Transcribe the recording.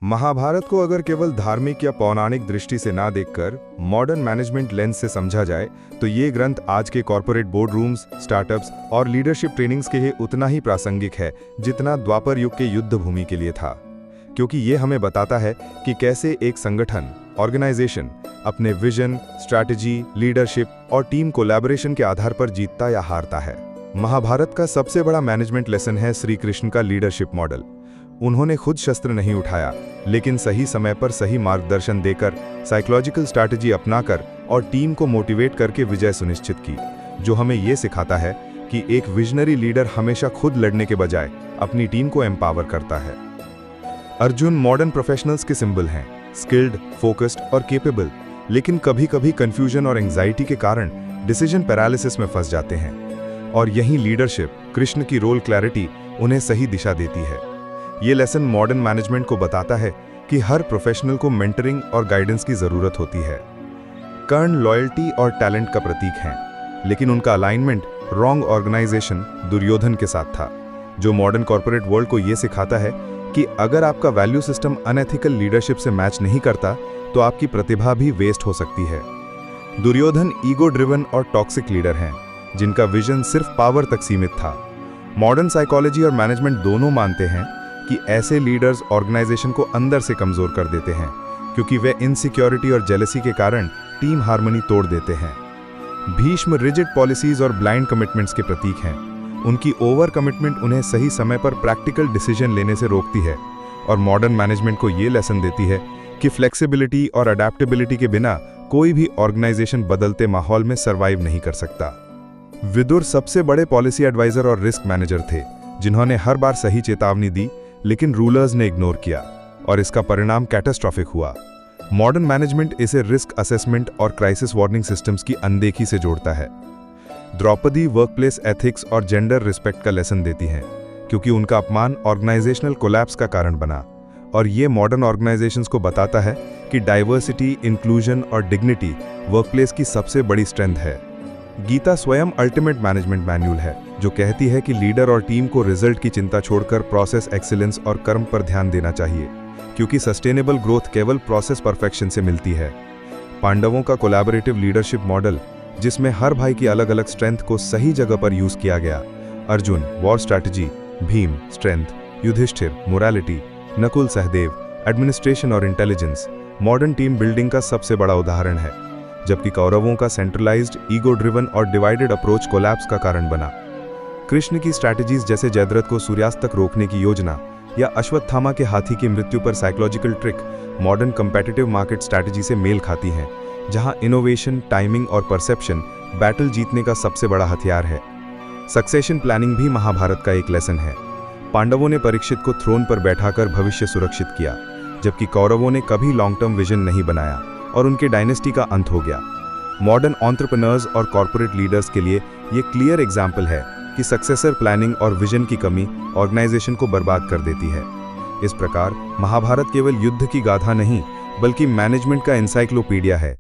महाभारत को अगर केवल धार्मिक या पौराणिक दृष्टि से ना देखकर मॉडर्न मैनेजमेंट लेंस से समझा जाए तो ये ग्रंथ आज के कॉर्पोरेट बोर्ड रूम्स, स्टार्टअप्स और लीडरशिप ट्रेनिंग्स के लिए उतना ही प्रासंगिक है जितना द्वापर युग के युद्ध भूमि के लिए था। क्योंकि ये हमें बताता है कि कैसे एक संगठन, ऑर्गेनाइजेशन अपने विजन, स्ट्रैटेजी, लीडरशिप और टीम कोलैबोरेशन के आधार पर जीतता या हारता है। महाभारत का सबसे बड़ा मैनेजमेंट लेसन है श्री कृष्ण का लीडरशिप मॉडल। उन्होंने खुद शस्त्र नहीं उठाया, लेकिन सही समय पर सही मार्गदर्शन देकर, साइकोलॉजिकल स्ट्रैटेजी अपनाकर और टीम को मोटिवेट करके विजय सुनिश्चित की, जो हमें ये सिखाता है कि एक विजनरी लीडर हमेशा खुद लड़ने के बजाय अपनी टीम को एम्पावर करता है। अर्जुन मॉडर्न प्रोफेशनल्स के सिंबल हैं, स्किल्ड, फोकस्ड और केपेबल, लेकिन कभी कभी कंफ्यूजन और एंग्जाइटी के कारण डिसीजन पैरालिसिस में फंस जाते हैं। और यही लीडरशिप, कृष्ण की रोल क्लैरिटी उन्हें सही दिशा देती है। ये लेसन मॉडर्न मैनेजमेंट को बताता है कि हर प्रोफेशनल को मेंटरिंग और गाइडेंस की जरूरत होती है। कर्ण लॉयल्टी और टैलेंट का प्रतीक हैं, लेकिन उनका अलाइनमेंट रॉन्ग ऑर्गेनाइजेशन दुर्योधन के साथ था, जो मॉडर्न कॉर्पोरेट वर्ल्ड को ये सिखाता है कि अगर आपका वैल्यू सिस्टम अनएथिकल लीडरशिप से मैच नहीं करता तो आपकी प्रतिभा भी वेस्ट हो सकती है। दुर्योधन ईगो ड्रिवन और टॉक्सिक लीडर हैं, जिनका विजन सिर्फ पावर तक सीमित था। मॉडर्न साइकोलॉजी और मैनेजमेंट दोनों मानते हैं कि ऐसे लीडर्स ऑर्गेनाइजेशन को अंदर से कमजोर कर देते हैं, क्योंकि वे इनसिक्योरिटी और जेलसी के कारण टीम हार्मनी तोड़ देते हैं। भीष्म रिजिड पॉलिसीज और ब्लाइंड कमिटमेंट्स के प्रतीक हैं। उनकी ओवर कमिटमेंट उन्हें सही समय पर प्रैक्टिकल डिसीजन लेने से रोकती है, और मॉडर्न मैनेजमेंट को ये लेसन देती है कि फ्लेक्सिबिलिटी और अडेप्टेबिलिटी के बिना कोई भी ऑर्गेनाइजेशन बदलते माहौल में सर्वाइव नहीं कर सकता। विदुर सबसे बड़े पॉलिसी एडवाइजर और रिस्क मैनेजर थे, जिन्होंने हर बार सही चेतावनी दी, लेकिन रूलर्स ने इग्नोर किया और इसका परिणाम कैटास्ट्रॉफिक हुआ। मॉडर्न मैनेजमेंट इसे रिस्क असेसमेंट और क्राइसिस वार्निंग सिस्टम्स की अनदेखी से जोड़ता है। द्रौपदी वर्कप्लेस एथिक्स और जेंडर रिस्पेक्ट का लेसन देती हैं, क्योंकि उनका अपमान ऑर्गेनाइजेशनल कोलैप्स का कारण बना, और ये मॉडर्न ऑर्गेनाइजेशंस को बताता है कि डाइवर्सिटी, इंक्लूजन और डिग्निटी वर्कप्लेस की सबसे बड़ी स्ट्रेंथ है। गीता स्वयं अल्टीमेट मैनेजमेंट मैन्युअल है, जो कहती है कि लीडर और टीम को रिजल्ट की चिंता छोड़कर प्रोसेस एक्सीलेंस और कर्म पर ध्यान देना चाहिए, क्योंकि सस्टेनेबल ग्रोथ केवल प्रोसेस परफेक्शन से मिलती है। पांडवों का कोलैबोरेटिव लीडरशिप मॉडल, जिसमें हर भाई की अलग अलग स्ट्रेंथ को सही जगह पर यूज किया गया, Arjun war strategy, Bhim strength, Yudhishthir morality, Nakul Sahadev administration और इंटेलिजेंस, मॉडर्न टीम बिल्डिंग का सबसे बड़ा उदाहरण है। जबकि कौरवों का सेंट्रलाइज्ड, ईगो ड्रिवन और डिवाइडेड अप्रोच कोलैप्स का कारण बना। कृष्ण की स्ट्रैटेजीज जैसे जयद्रथ को सूर्यास्त तक रोकने की योजना या अश्वत्थामा के हाथी की मृत्यु पर psychological trick modern competitive market strategy से मेल खाती हैं, जहां इनोवेशन, टाइमिंग और परसेप्शन बैटल जीतने का सबसे बड़ा हथियार है। सक्सेशन प्लानिंग भी महाभारत का एक लेसन है। पांडवों ने परीक्षित को थ्रोन पर बैठाकर भविष्य सुरक्षित किया, जबकि कौरवों ने कभी लॉन्ग टर्म विजन नहीं बनाया और उनके डायनेस्टी का अंत हो गया। मॉडर्न एंटरप्रेन्योर्स और कॉर्पोरेट लीडर्स के लिए ये क्लियर एग्जाम्पल है कि सक्सेसर प्लानिंग और विजन की कमी ऑर्गेनाइजेशन को बर्बाद कर देती है। इस प्रकार महाभारत केवल युद्ध की गाथा नहीं, बल्कि मैनेजमेंट का एनसाइक्लोपीडिया है,